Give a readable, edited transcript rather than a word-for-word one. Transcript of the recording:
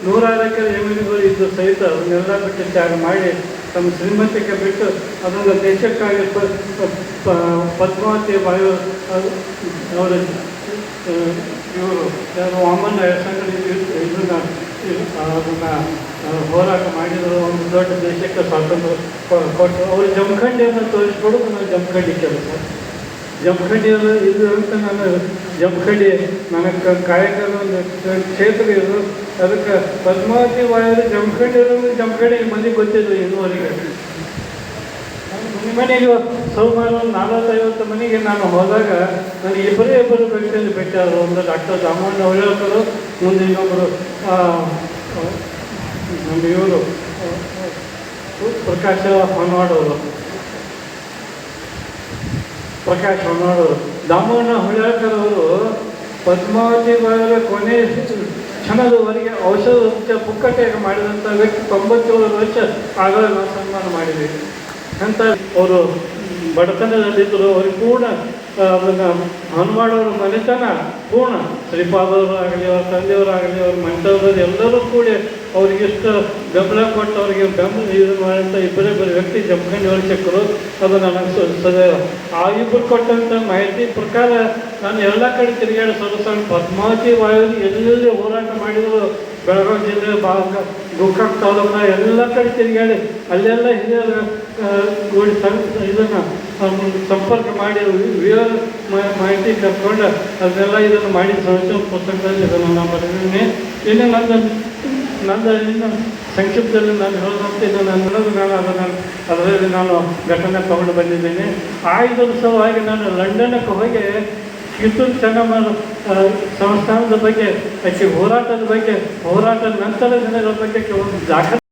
ನೂರಾರು ಎಕರೆ ಜಮೀನುಗಳು ಇದ್ದು ಸಹಿತ ಅವನ್ನೆಲ್ಲ ಬಿಟ್ಟು ತ್ಯಾಗ ಮಾಡಿ ತಮ್ಮ ಶ್ರೀಮಂತಿಕೆ ಬಿಟ್ಟು ಅದನ್ನು ದೇಶಕ್ಕಾಗಿ ಪದ್ಮಾವತಿ ವಾಯು ಅವರು ಇವರು ಯಾರು ವಾಮನ ಸಂಘ ಇದನ್ನ ಅದನ್ನು ಹೋರಾಟ ಮಾಡಿದರು. ಒಂದು ದೊಡ್ಡ ದೇಶಕ್ಕೆ ಸ್ವಾತಂತ್ರ್ಯ ಕೊಟ್ಟು ಅವರು ಜಮಖಂಡಿಯನ್ನು ತೋರಿಸ್ಕೊಡೋದು ನಾನು ಜಮಖಂಡಿ ಕೆಲಸ. ಜಮಖಂಡಿಯಲ್ಲಿ ಇದು ಅಂತ ನಾನು ಜಮಖಂಡಿ ನನಗೆ ಕಾಯಕದ ಒಂದು ಕ್ಷೇತ್ರ ಇದು. ಅದಕ್ಕೆ ಪದ್ಮಾವತಿ ವಾಯು ಜಮಖಂಡಿ ಮಂದಿ ಗೊತ್ತಿದ್ರು ಇನ್ನೂವರೆಗೆ. ಮನೆಗೆ ಸುಮಾರು 40-50 ಮನೆಗೆ ನಾನು ಹೋದಾಗ ನನಗೆ ಇಬ್ಬರು ವ್ಯಕ್ತಿಯಲ್ಲಿ ಭೇಟಿಯಾದರು. ಒಂದು ಡಾಕ್ಟರ್ ದಾಮಣ್ಣ ಹೊಳ್ಯಾಳ್ಕರು, ಮುಂದೆ ಇನ್ನೊಬ್ಬರು ನಮ್ಮ ಇವರು ಪ್ರಕಾಶ್ ಹೊನ್ನವಾಡವರು. ದಾಮಣ್ಣ ಹೊಳ್ಯಾಳ್ಕರ್ ಅವರು ಪದ್ಮಾವತಿ ಬಾಯಿಯ ಕೊನೆ ಕ್ಷಣದವರೆಗೆ ಔಷಧ ಪುಕ್ಕಟೆಯಾಗಿ ಮಾಡಿದಂಥ ವ್ಯಕ್ತಿ 97 ವರ್ಷ ಆಗಲೇ ನಾವು ಸನ್ಮಾನ ಮಾಡಿದ್ದೀವಿ ಅಂತ. ಅವರು ಬಡತನದಲ್ಲಿದ್ದರು. ಅವ್ರಿಗೆ ಪೂರ್ಣ ಅದನ್ನು ಹನುಮಾಡೋರ ಮನೆತನ ಪೂರ್ಣ ಶ್ರೀಪಾದವರು ಆಗಲಿ, ಅವ್ರ ತಂದೆಯವರಾಗಲಿ, ಅವ್ರ ಮಂಟಪದಲ್ಲಿ ಎಲ್ಲರೂ ಕೂಡಿ ಅವ್ರಿಗಿಷ್ಟು ಬೆಂಬಲ ಕೊಟ್ಟು ಅವರಿಗೆ ಬೆಂಬಲ ಇದು ಮಾಡಿದಂಥ ಇಬ್ಬರೇ ವ್ಯಕ್ತಿ ಜಮಖಂಡಿ ಅವರು ಸಿಕ್ಕರು. ಅದು ನನಗೆ ಸದೈವ ಆ ಇಬ್ಬರು ಕೊಟ್ಟಂಥ ಮಾಹಿತಿ ಪ್ರಕಾರ ನಾನು ಎಲ್ಲ ಕಡೆ ತಿರುಗಾಡಿ ಸಣ್ಣ ಪದ್ಮಾವತಿ ವಾಯು ಎಲ್ಲೆಲ್ಲಿ ಹೋರಾಟ ಮಾಡಿದರು. ಬೆಳಗಾವಿ ಜಿಲ್ಲೆ ಗೋಕಾಕ್ ತಾಲೂಕು ಎಲ್ಲ ಕಡೆ ತಿರುಗಾಡಿ ಅಲ್ಲೆಲ್ಲ ಹಿರಿಯರ ಗೂಡಿ ಇದನ್ನು ಸಂಪರ್ಕ ಮಾಡಿ ಮಾಹಿತಿ ಕರ್ಕೊಂಡು ಅದನ್ನೆಲ್ಲ ಇದನ್ನು ಮಾಡಿ ಸಂಶೋಧನೆ ಪುಸ್ತಕದಲ್ಲಿ ಇದನ್ನು ನಾನು ಬರೆದಿದ್ದೀನಿ. ಇನ್ನು ಇನ್ನು ಸಂಕ್ಷಿಪ್ತದಲ್ಲಿ ನಾನು ಹೇಳೋದಂತೆ ಅದರಲ್ಲಿ ನಾನು ಘಟನೆ ತಗೊಂಡು ಬಂದಿದ್ದೀನಿ. ಇದರ ಸಲುವಾಗಿ ನಾನು ಲಂಡನ್ಗೆ ಹೋಗಿ ಕಿತ್ತೂರು ಚೆನ್ನಮ್ಮ ಸಂಸ್ಥಾನದ ಬಗ್ಗೆ, ಹೋರಾಟದ ಬಗ್ಗೆ, ಹೋರಾಟದ ನಂತರದ ದಿನಗಳ ಬಗ್ಗೆ ಒಂದು ದಾಖಲೆ